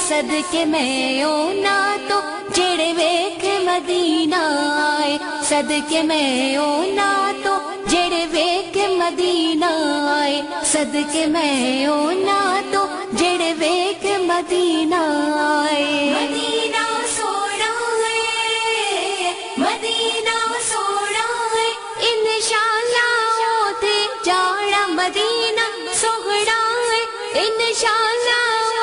صدقے میں اونا تو جڑے ویکھ مدینہ آئے صدقے میں اونا تو جڑے ویکھ مدینہ آئے صدقے میں اونا تو جڑے ویکھ مدینہ آئے مدینہ سونا ہے مدینہ سونا ہے انشاءاللہ اوتے جانا مدینہ سوہنا ہے انشاءاللہ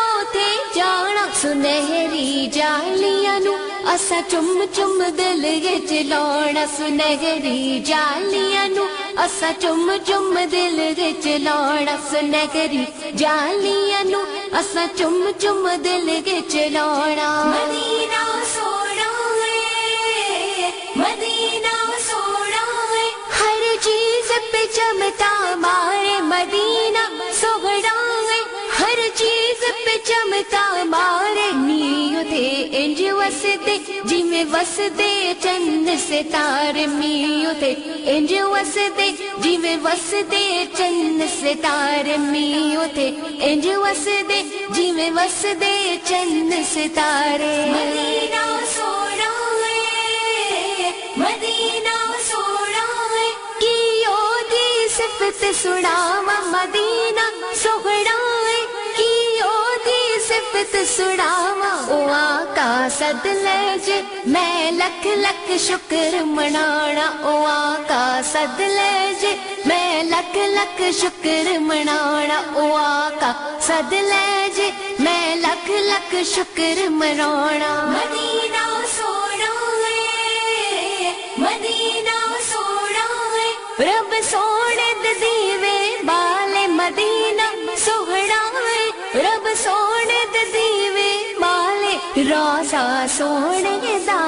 اوتے جانا سنہری جالیاں نو اسا چم چم دل وچ لاؤنا سنہری جالیاں نو اسا چم چم دل وچ لاؤنا سنہری جالیاں نو اسا چم چم دل وچ لاؤنا مدینہ سونا ہے مدینہ سونا ہے ہر چیز پہ چمتا مارے مدینہ سوہنا ہے ہر چیز پہ چمتا مارے میو تھے انج وسدے جی میں وسدے چند ستارے میو تھے انج وسدے جی میں وسدے چند ستارے میو تھے انج وسدے جی میں وسدے چند ستارے مدینہ سونا ہے مدینہ سونا ہے کیو دی صفت سناوا مدینہ سوہنا ہے کیو دی صفت سناوا او آقا صد لج میں لکھ لکھ شکر منانا او آقا صد لج میں لکھ لکھ شکر منانا او آقا صد لج میں لکھ لکھ شکر منانا مدینہ سونا ہے مدینہ سونا ہے رب سونے دے دیوے بالے مدینہ سوہنا ہے رب سونے دے دیوے بالے روزہ سونے دا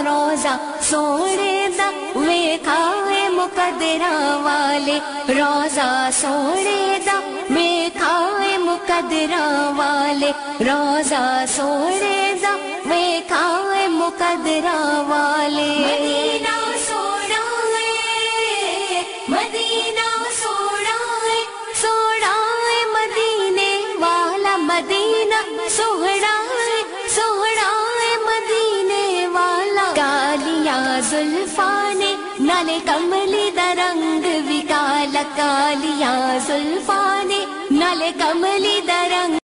روزہ سونے دا ویکھا ہے مقدراں والے روزہ سونے دا ویکھا ہے مقدراں والے روزہ سونے دا ویکھا ہے مقدراں والے مدینہ سونا ہے مدینہ سونا ہے سونا ہے مدینے والا مدینہ سوہنا ہے سوہنا ہے مدینے والا کالیاں زلفاں نے نالے کملی دا رنگ بھی کالا کالیاں زلفاں نے نالے کملی دا رنگ